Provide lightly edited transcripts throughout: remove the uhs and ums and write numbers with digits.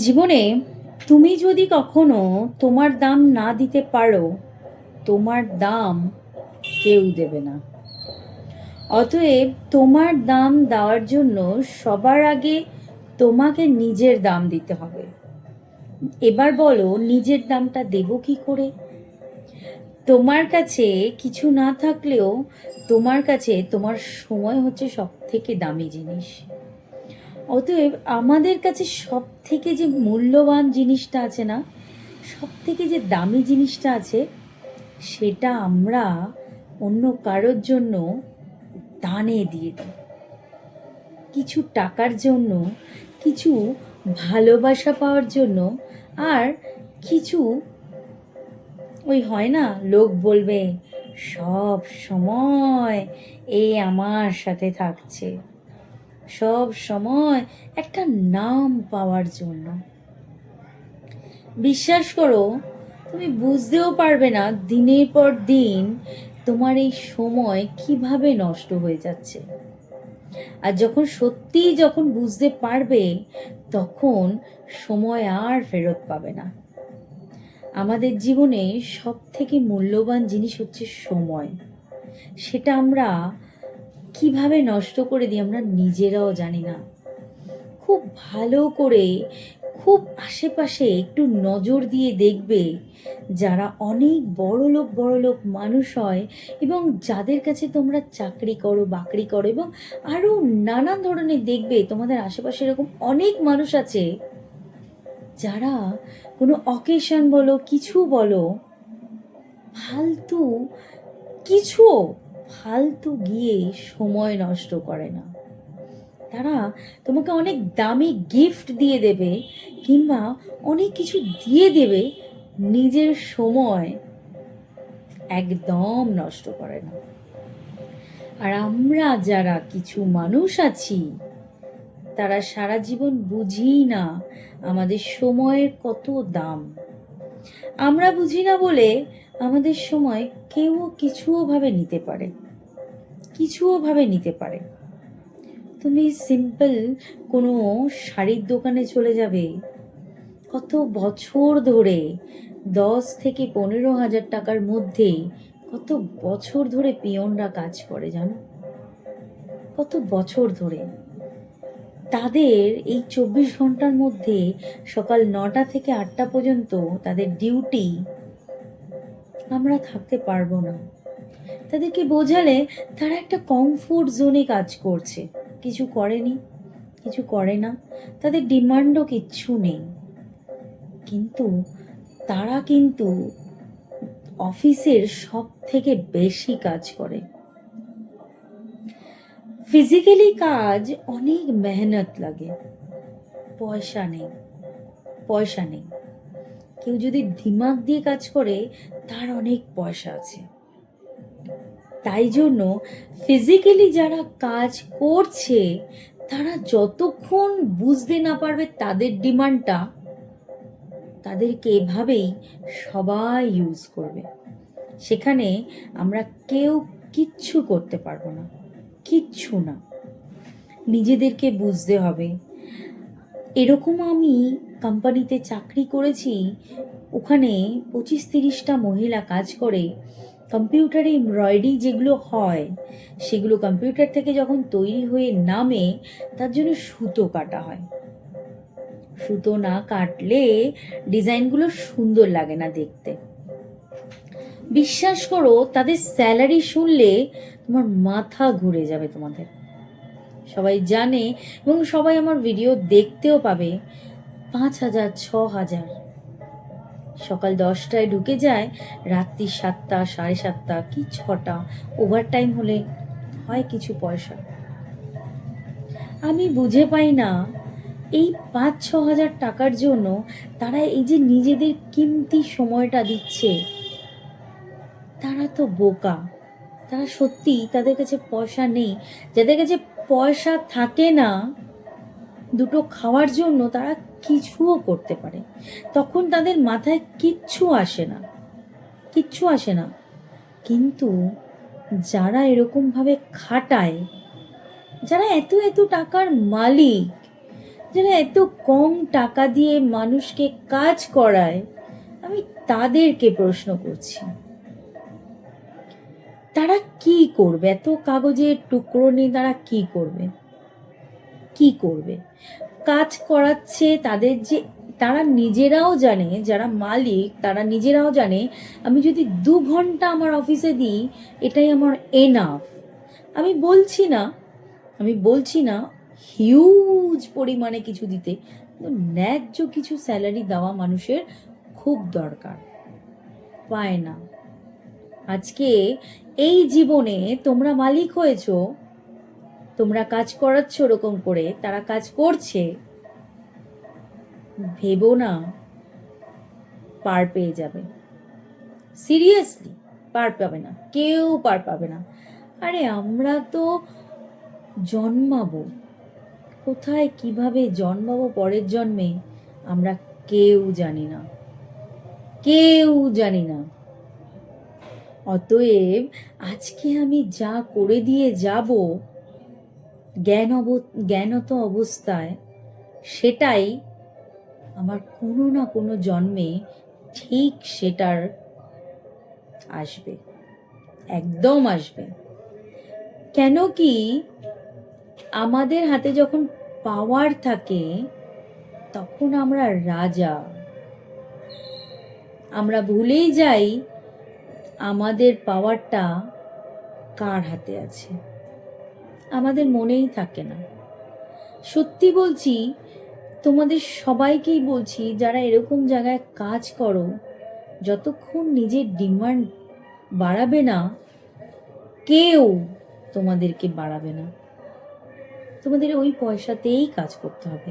জীবনে তুমি যদি কখনো তোমার দাম না দিতে পারো, তোমার দাম কেউ দেবে না। অতএব তোমার দাম দেওয়ার জন্য সবার আগে তোমাকে নিজের দাম দিতে হবে। এবার বলো, নিজের দামটা দেবো কি করে? তোমার কাছে কিছু না থাকলেও তোমার কাছে তোমার সময় হচ্ছে সব থেকে দামি জিনিস। অতএব আমাদের কাছে সব থেকে যে মূল্যবান জিনিসটা আছে না, সব থেকে যে দামি জিনিসটা আছে, সেটা আমরা অন্য কারোর জন্য দানে দিয়ে দিই। কিছু টাকার জন্য, কিছু ভালোবাসা পাওয়ার জন্য, আর কিছু ওই হয় না, লোক বলবে সব সময় এ আমার সাথে থাকছে, সব সময় একটা নাম পাওয়ার জন্য। বিশ্বাস করো, তুমি বুঝতেও পারবে না দিনের পর দিন তোমার এই সময় কিভাবে নষ্ট হয়ে যাচ্ছে। আর যখন বুঝতে পারবে, তখন সময় আর ফেরত পাবে না। আমাদের জীবনে সব থেকে মূল্যবান জিনিস হচ্ছে সময়। সেটা আমরা কিভাবে নষ্ট করে দিই আমরা নিজেরাও জানি না। খুব ভালো করে, খুব আশেপাশে একটু নজর দিয়ে দেখবে, যারা অনেক বড়লোক মানুষ হয় এবং যাদের কাছে তোমরা চাকরি করো, বাকরি করো, এবং আরও নানান ধরনের, দেখবে তোমাদের আশেপাশে এরকম অনেক মানুষ আছে যারা কোনো অকেশন বলো, কিছু বলো, ফালতু কিছুও ফালতু গিয়ে সময় নষ্ট করে না। তারা তোমাকে অনেক দামি গিফট দিয়ে দেবে, কিংবা অনেক কিছু দিয়ে দেবে, নিজের সময় একদম নষ্ট করে না। আর আমরা যারা কিছু মানুষ আছি, তারা সারা জীবন বুঝি না আমাদের সময়ের কত দাম। আমরা বুঝি না বলে আমাদের সময় কেউ কিছুও ভাবে নিতে পারে। তুমি সিম্পল কোনো শাড়ির দোকানে চলে যাবে, কত বছর ধরে 10 থেকে 15 হাজার টাকার মধ্যে কত বছর ধরে পিয়নরা কাজ করে জানো? কত বছর ধরে। তাদের এই 24 ঘন্টার মধ্যে সকাল 9টা থেকে 8টা পর্যন্ত তাদের ডিউটি, আমরা থাকতে পারবো না। তাদেরকে বোঝালে তারা একটা কমফোর্ট জোনে কাজ করছে, কিছু করে না, তাদের ডিমান্ডও কিচ্ছু নেই। তারা কিন্তু অফিসের সব থেকে বেশি কাজ করে। ফিজিক্যালি কাজ অনেক মেহনত লাগে, পয়সা নেই। কেউ যদি দিমাগ দিয়ে কাজ করে, তার অনেক পয়সা আছে। তাই জন্য ফিজিক্যালি যারা কাজ করছে, তারা যতক্ষণ বুঝতে না পারবে তাদের ডিমান্ডটা, তাদেরকে এভাবেই সবাই ইউজ করবে। সেখানে আমরা কেউ কিচ্ছু করতে পারবো না, কিচ্ছু না। নিজেদেরকে বুঝতে হবে। এরকম আমি কোম্পানিতে চাকরি করেছি, ওখানে 25-30টা মহিলা কাজ করে। কম্পিউটারে এমব্রয়ডারি যেগুলো হয়, সেগুলো কম্পিউটার থেকে যখন তৈরি হয়ে নামে, তার জন্য সুতো কাটা হয়। সুতো না কাটলে ডিজাইনগুলো সুন্দর লাগে না দেখতে। বিশ্বাস করো, তাদের স্যালারি শুনলে তোমার মাথা ঘুরে যাবে। তোমাদের সবাই জানে এবং সবাই আমার ভিডিও দেখতেও পাবে, 5,000, 6,000। সকাল 10টায় ঢুকে যায়, রাত্রি 7টা, 7:30 কি 6টা, ওভারটাইম হলে হয় কিছু পয়সা। আমি বুঝে পাই না, এই 5-6 হাজার টাকার জন্য তারা এই যে নিজেদের কিমতি সময়টা দিচ্ছে, তারা তো বোকা। তারা সত্যি, তাদের কাছে পয়সা নেই। যাদের কাছে পয়সা থাকে না দুটো খাওয়ার জন্য, তারা কিছুও করতে পারে, তখন তাদের মাথায় কিচ্ছু আসে না। কিন্তু যারা এরকমভাবে খাটায়, যারা এত টাকার মালিক, যারা এত কম টাকা দিয়ে মানুষকে কাজ করায়, আমি তাদেরকে প্রশ্ন করছি, তারা কি করবে? এত কাগজের টুকরো নিয়ে তারা কি করবে? কি করবে? কাজ করাচ্ছে তাদের, যে তারা নিজেরাও জানে, যারা মালিক তারা নিজেরাও জানে আমি যদি 2 ঘন্টা আমার অফিসে দিই এটাই আমার এনাফ। আমি বলছি না হিউজ পরিমাণে কিছু দিতে, কিন্তু ন্যায্য কিছু স্যালারি দেওয়া মানুষের খুব দরকার, পায় না। আজকে এই জীবনে তোমরা মালিক হয়েছো, তোমরা কাজ করাচ্ছ ওরকম করে, তারা কাজ করছে, ভেবো না পার পেয়ে যাবে। সিরিয়াসলি পার পাবে না, কেউ পার পাবে না। আরে আমরা তো জন্মাবো, কোথায় কিভাবে জন্মাবো পরের জন্মে আমরা কেউ জানি না, কেউ জানি না। অতএব আজকে আমি যা করে দিয়ে যাব জ্ঞানত অবস্থায়, সেটাই আমার কোনো না কোনো জন্মে ঠিক সেটার আসবে, একদম আসবে। কেন কি আমাদের হাতে যখন পাওয়ার থাকে তখন আমরা রাজা, আমরা ভুলেই যাই আমাদের পাওয়ারটা কার হাতে আছে, আমাদের মনেই থাকে না। সত্যি বলছি, তোমাদের সবাইকেই বলছি, যারা এরকম জায়গায় কাজ করো, যতক্ষণ নিজের ডিমান্ড বাড়াবে না কেউ তোমাদেরকে বাড়াবে না, তোমাদের ওই পয়সাতেই কাজ করতে হবে।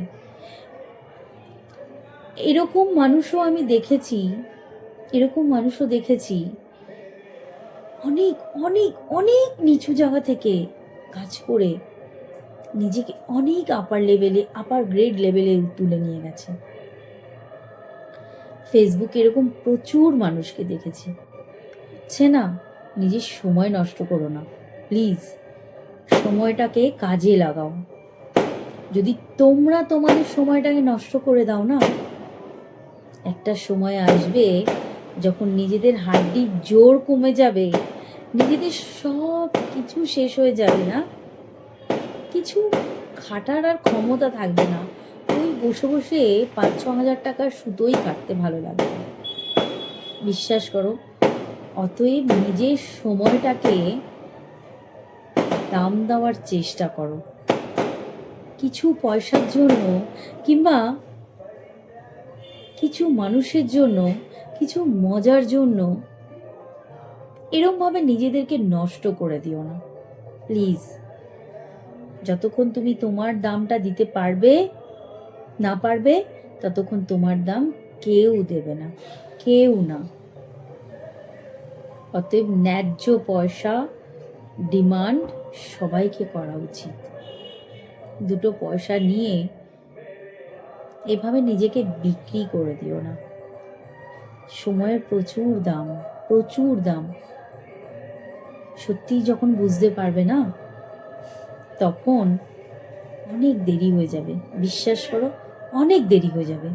এরকম মানুষও আমি দেখেছি, অনেক অনেক অনেক নিচু জায়গা থেকে কাজ করে নিজেকে অনেক আপার গ্রেড লেভেলে তুলে নিয়ে গেছে। ফেসবুকে এরকম প্রচুর মানুষকে দেখেছি। হচ্ছে না, নিজের সময় নষ্ট করো না প্লিজ, সময়টাকে কাজে লাগাও। যদি তোমরা তোমাদের সময়টাকে নষ্ট করে দাও না, একটা সময় আসবে যখন নিজেদের হাড্ডির জোর কমে যাবে, নিজেদের সব কিছু শেষ হয়ে যাবে, না কিছু খাটার আর ক্ষমতা থাকবে না, ওই বসে বসে 5-6 হাজার টাকার সুতোই কাটতে ভালো লাগবে, বিশ্বাস করো। অতএব নিজের সময়টাকে দাম দেওয়ার চেষ্টা করো, কিছু পয়সার জন্য কিংবা কিছু মানুষের জন্য, কিছু মজার জন্য এরমভাবে নিজেদেরকে নষ্ট করে দিও না প্লিজ। যতক্ষণ তুমি তোমার দামটা দিতে না পারবে ততক্ষণ তোমার দাম কেউ দেবে না, কেউ না। অতএব ন্যায্য পয়সা ডিমান্ড সবাইকে করা উচিত। 2 পয়সা নিয়ে এভাবে নিজেকে বিক্রি করে দিও না। সময়ের প্রচুর দাম। সত্যি যখন বুঝতে পারবে না, তখন অনেক দেরি হয়ে যাবে, বিশ্বাস করো, অনেক দেরি হয়ে যাবে।